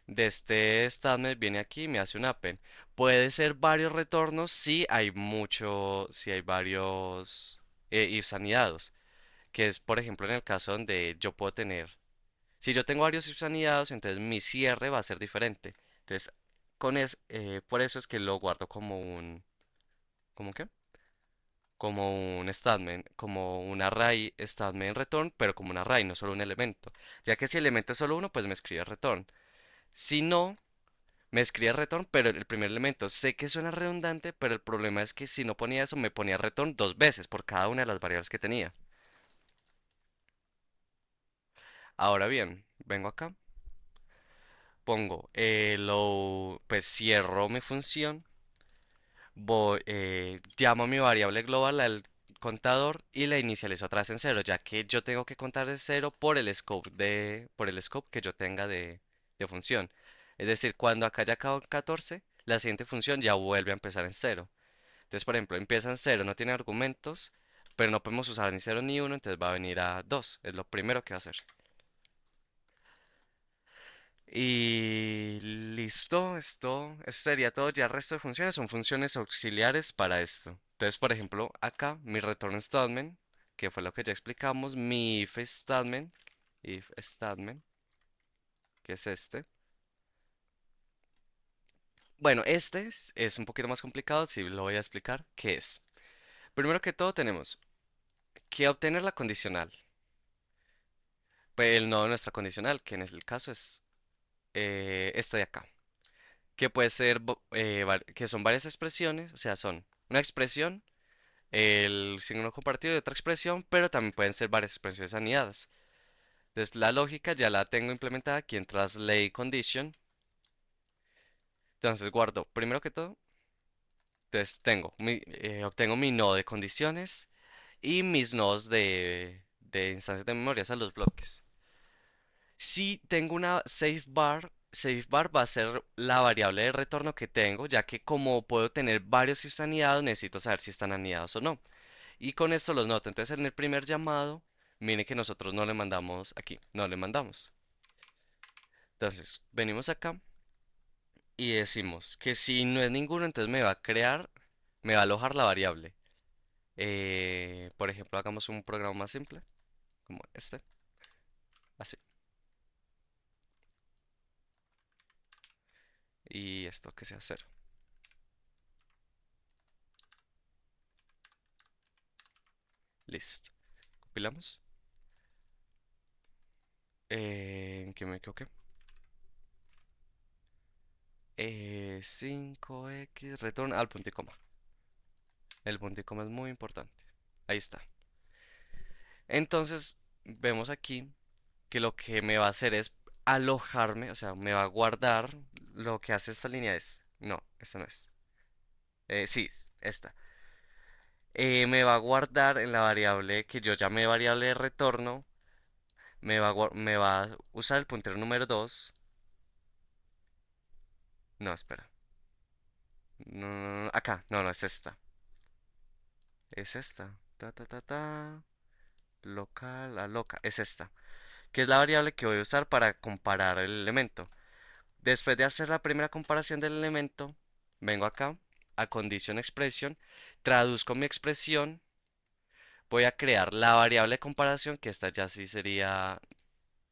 De este statement viene aquí y me hace un append. Puede ser varios retornos si hay mucho, si hay varios ifs anidados. Que es, por ejemplo, en el caso donde yo puedo tener. Si yo tengo varios ifs anidados, entonces mi cierre va a ser diferente. Entonces, por eso es que lo guardo como un. ¿Cómo qué? Como un statement, como un array statement return, pero como un array, no solo un elemento. Ya que si el elemento es solo uno, pues me escribe return. Si no, me escribe return, pero el primer elemento. Sé que suena redundante, pero el problema es que si no ponía eso, me ponía return dos veces por cada una de las variables que tenía. Ahora bien, vengo acá, pongo pues cierro mi función, llamo a mi variable global al contador y la inicializo otra vez en cero, ya que yo tengo que contar de cero por el scope que yo tenga de función. Es decir, cuando acá ya acabo en 14, la siguiente función ya vuelve a empezar en cero. Entonces, por ejemplo, empieza en cero, no tiene argumentos, pero no podemos usar ni cero ni uno, entonces va a venir a 2. Es lo primero que va a hacer. Y listo, eso sería todo. Ya el resto de funciones son funciones auxiliares para esto. Entonces, por ejemplo, acá mi return statement, que fue lo que ya explicamos, mi if statement, que es este. Bueno, este es un poquito más complicado, sí lo voy a explicar, ¿qué es? Primero que todo tenemos que obtener la condicional, pues el nodo de nuestra condicional, que en el caso es esta de acá, que puede ser, que son varias expresiones, o sea, son una expresión, el signo compartido de otra expresión, pero también pueden ser varias expresiones anidadas. Entonces la lógica ya la tengo implementada aquí en translate condition. Entonces guardo, primero que todo, entonces obtengo mi nodo de condiciones y mis nodos de instancias de memoria, o sea, los bloques. Si tengo una save bar va a ser la variable de retorno que tengo, ya que como puedo tener varios ifs anidados, necesito saber si están anidados o no. Y con esto los noto. Entonces en el primer llamado, mire que nosotros no le mandamos aquí, no le mandamos. Entonces venimos acá y decimos que si no es ninguno, entonces me va a alojar la variable. Por ejemplo, hagamos un programa más simple, como este, así. Y esto que sea cero. Listo. Compilamos. ¿En qué me equivoqué? 5x retorno al punto y coma. El punto y coma es muy importante. Ahí está. Entonces, vemos aquí que lo que me va a hacer es alojarme, o sea, me va a guardar. Lo que hace esta línea es, no, esta no es. Sí, esta. Me va a guardar en la variable que yo llamé variable de retorno. Me va a usar el puntero número 2. No, espera. No, acá, no, no es esta. Es esta. Ta, ta, ta, ta. Local, a loca. Es esta. Que es la variable que voy a usar para comparar el elemento. Después de hacer la primera comparación del elemento, vengo acá a condition expression, traduzco mi expresión, voy a crear la variable de comparación, que esta ya sí sería,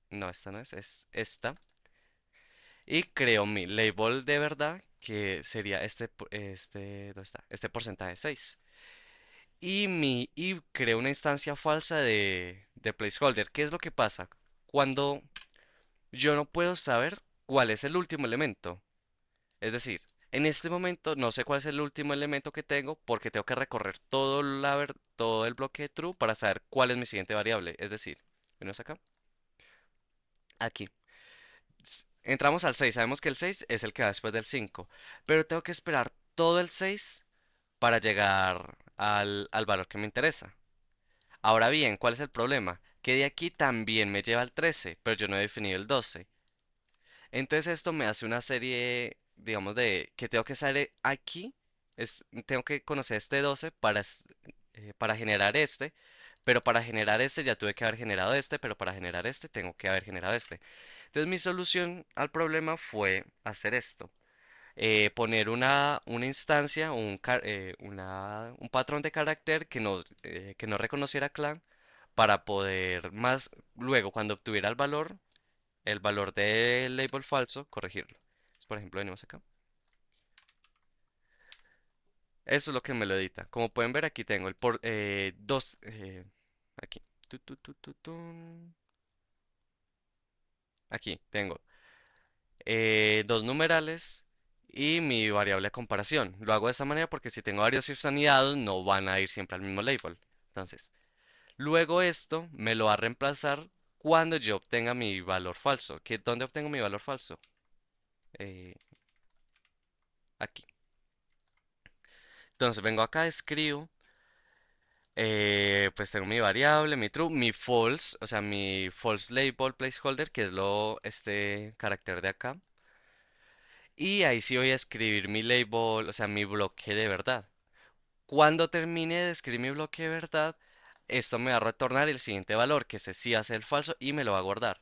no, esta no es, es esta, y creo mi label de verdad, que sería ¿dónde está? Este porcentaje 6. Y creo una instancia falsa de placeholder. ¿Qué es lo que pasa? Cuando yo no puedo saber cuál es el último elemento. Es decir, En este momento no sé cuál es el último elemento que tengo porque tengo que recorrer todo el bloque de true para saber cuál es mi siguiente variable. Es decir, venimos acá, aquí. Entramos al 6, sabemos que el 6 es el que va después del 5, pero tengo que esperar todo el 6 para llegar al valor que me interesa. Ahora bien, ¿cuál es el problema? Que de aquí también me lleva al 13, pero yo no he definido el 12. Entonces esto me hace una serie, digamos, de que tengo que saber aquí, tengo que conocer este 12 para generar este, pero para generar este ya tuve que haber generado este, pero para generar este tengo que haber generado este. Entonces mi solución al problema fue hacer esto, poner una instancia, un patrón de carácter que no reconociera clan para poder más luego cuando obtuviera el valor del label falso, corregirlo. Entonces, por ejemplo, venimos acá. Eso es lo que me lo edita. Como pueden ver, aquí tengo aquí. Tun. Aquí tengo dos numerales y mi variable de comparación. Lo hago de esta manera porque si tengo varios ifs anidados no van a ir siempre al mismo label. Entonces, luego esto me lo va a reemplazar cuando yo obtenga mi valor falso. ¿Dónde obtengo mi valor falso? Eh, Aquí. Entonces vengo acá, escribo, pues tengo mi variable, mi true, mi false, o sea, mi false label placeholder, que es este carácter de acá. Y ahí sí voy a escribir mi label, o sea, mi bloque de verdad. Cuando termine de escribir mi bloque de verdad, esto me va a retornar el siguiente valor, que ese sí hace el falso y me lo va a guardar.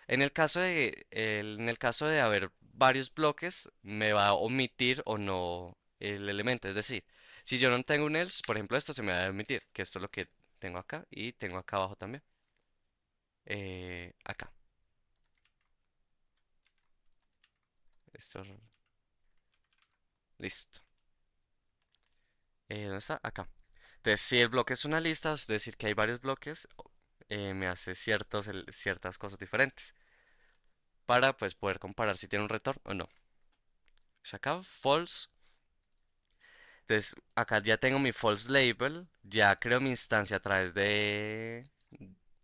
En el caso de haber varios bloques, me va a omitir o no el elemento. Es decir, si yo no tengo un else, por ejemplo, esto se me va a omitir, que esto es lo que tengo acá y tengo acá abajo también. Acá. Esto, listo. ¿Dónde está? Acá. Entonces, si el bloque es una lista, es decir, que hay varios bloques, me hace ciertas cosas diferentes para pues poder comparar si tiene un retorno o no. Es acá, false. Entonces, acá ya tengo mi false label, ya creo mi instancia a través o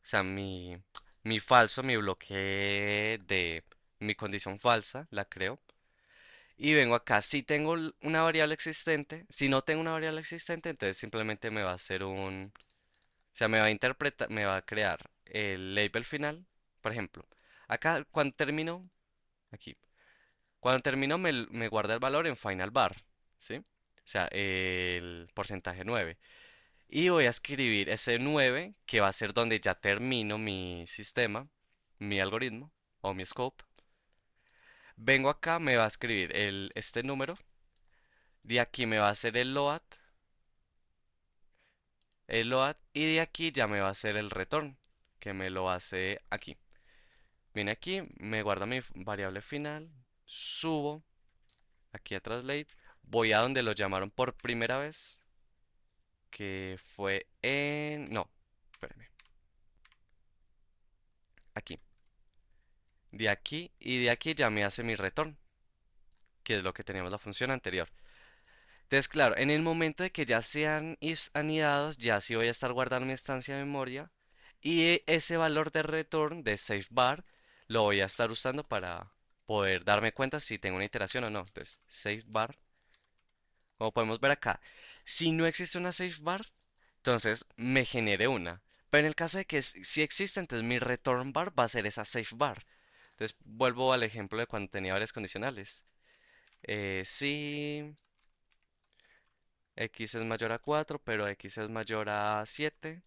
sea, mi falso, mi bloque de mi condición falsa, la creo. Y vengo acá, si tengo una variable existente, si no tengo una variable existente, entonces simplemente me va a hacer o sea, me va a interpretar, me va a crear el label final, por ejemplo. Acá, aquí, cuando termino me guarda el valor en final bar, ¿sí? O sea, el porcentaje 9. Y voy a escribir ese 9 que va a ser donde ya termino mi sistema, mi algoritmo o mi scope. Vengo acá, me va a escribir este número. De aquí me va a hacer el load y de aquí ya me va a hacer el return, que me lo hace aquí. Viene aquí, me guarda mi variable final, subo aquí a translate, voy a donde lo llamaron por primera vez, que fue no, espérame, aquí. De aquí y de aquí ya me hace mi return, que es lo que teníamos la función anterior. Entonces, claro, en el momento de que ya sean ifs anidados, ya sí voy a estar guardando mi instancia de memoria y ese valor de return de safe bar lo voy a estar usando para poder darme cuenta si tengo una iteración o no. Entonces, safe bar, como podemos ver acá, si no existe una safe bar, entonces me genere una. Pero en el caso de que sí existe, entonces mi return bar va a ser esa safe bar. Entonces, vuelvo al ejemplo de cuando tenía varias condicionales. Si x es mayor a 4, pero x es mayor a 7,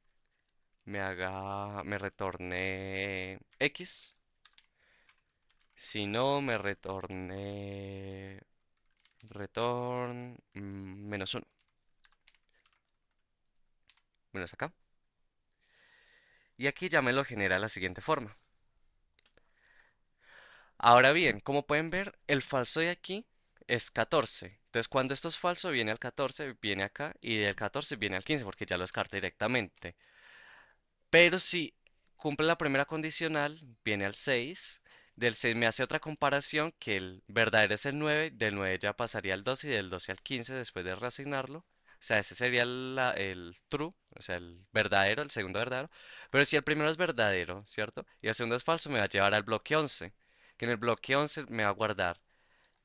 me retorne x. Si no, me retorne menos 1. Menos acá. Y aquí ya me lo genera de la siguiente forma. Ahora bien, como pueden ver, el falso de aquí es 14. Entonces, cuando esto es falso, viene al 14, viene acá, y del 14 viene al 15, porque ya lo descarta directamente. Pero si cumple la primera condicional, viene al 6, Del 6 me hace otra comparación que el verdadero es el 9, del 9 ya pasaría al 12 y del 12 al 15 después de reasignarlo. O sea, ese sería el true, o sea, el verdadero, el segundo verdadero. Pero si el primero es verdadero, ¿cierto? Y el segundo es falso, me va a llevar al bloque 11, que en el bloque 11 me va a guardar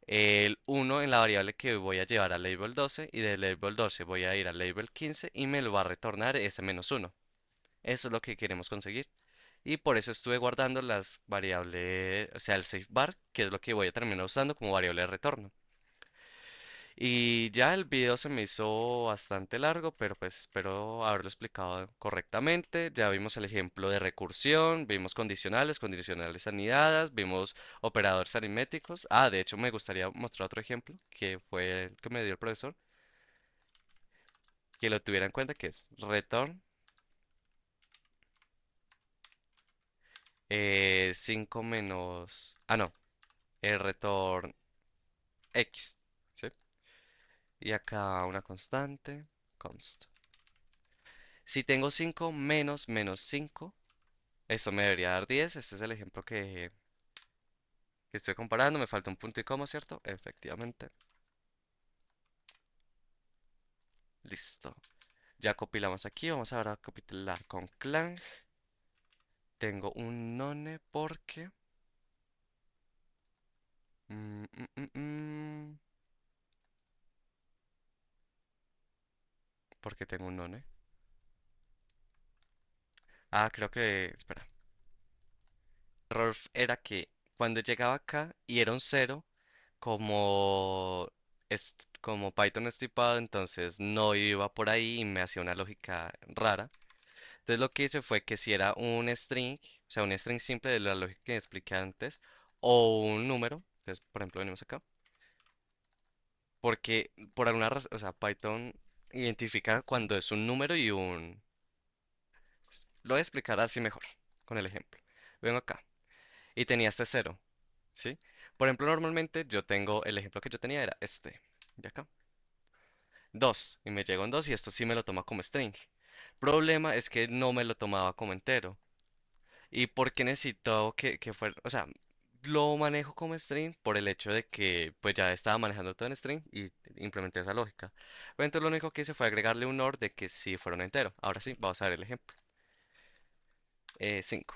el uno en la variable que voy a llevar al label 12 y del label 12 voy a ir al label 15 y me lo va a retornar ese menos uno. Eso es lo que queremos conseguir. Y por eso estuve guardando las variables, o sea, el safe bar, que es lo que voy a terminar usando como variable de retorno. Y ya el video se me hizo bastante largo, pero pues espero haberlo explicado correctamente. Ya vimos el ejemplo de recursión, vimos condicionales, condicionales anidadas, vimos operadores aritméticos. Ah, de hecho me gustaría mostrar otro ejemplo, que fue el que me dio el profesor, que lo tuviera en cuenta, que es return 5 menos... Ah, no, el return X. ¿Sí? Y acá una constante, const. Si tengo 5 menos menos 5, esto me debería dar 10. Este es el ejemplo que estoy comparando. Me falta un punto y coma, ¿cierto? Efectivamente. Listo. Ya compilamos aquí. Vamos ahora a compilar con clang. Tengo un none porque... mm, mm, mm, mm, porque tengo un none. Ah, creo que... Espera. El error era que cuando llegaba acá y era un cero, como Python es tipado, entonces no iba por ahí y me hacía una lógica rara. Entonces lo que hice fue que si era un string, o sea, un string simple de la lógica que expliqué antes, o un número, entonces por ejemplo venimos acá, porque por alguna razón, o sea, Python identifica cuando es un número y un... Lo voy a explicar así mejor, con el ejemplo. Vengo acá y tenía este cero, ¿sí? Por ejemplo, normalmente yo tengo, el ejemplo que yo tenía era este, de acá. 2 y me llegó en 2 y esto sí me lo toma como string. Problema es que no me lo tomaba como entero. ¿Y por qué necesito que fuera? O sea, lo manejo como string por el hecho de que pues ya estaba manejando todo en string y implementé esa lógica. Pero entonces lo único que hice fue agregarle un OR de que sí fuera un entero. Ahora sí, vamos a ver el ejemplo. 5.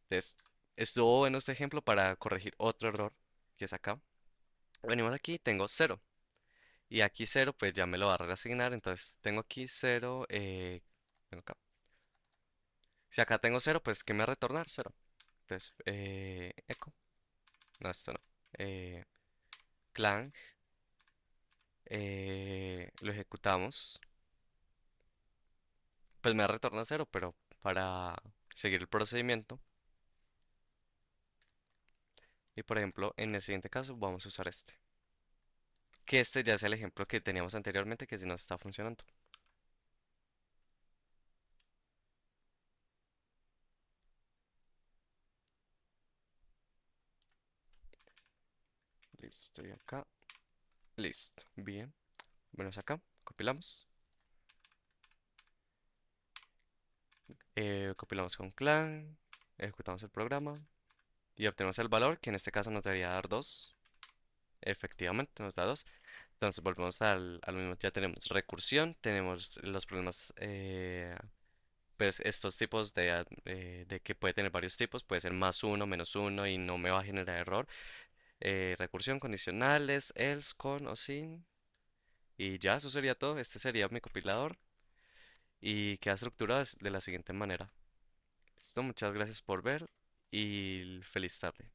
Entonces, estuvo bueno este ejemplo para corregir otro error que es acá. Venimos aquí, tengo 0. Y aquí 0 pues ya me lo va a reasignar. Entonces tengo aquí 0. Vengo acá. Si acá tengo 0 pues ¿qué me va a retornar? 0. Entonces, echo. No, esto no. Eh, clang. Lo ejecutamos. Pues me retorna 0 pero para seguir el procedimiento. Y por ejemplo, en el siguiente caso vamos a usar este. Que este ya es el ejemplo que teníamos anteriormente que si no está funcionando. Listo, y acá. Listo. Bien. Venimos acá. Compilamos. Compilamos con clang. Ejecutamos el programa. Y obtenemos el valor, que en este caso nos debería dar 2. Efectivamente, nos da 2. Entonces volvemos al mismo. Ya tenemos recursión, tenemos los problemas, pues estos tipos de que puede tener varios tipos, puede ser más uno, menos uno y no me va a generar error. Recursión, condicionales, else, con o sin. Y ya, eso sería todo. Este sería mi compilador y queda estructurado de la siguiente manera. Listo, muchas gracias por ver y feliz tarde.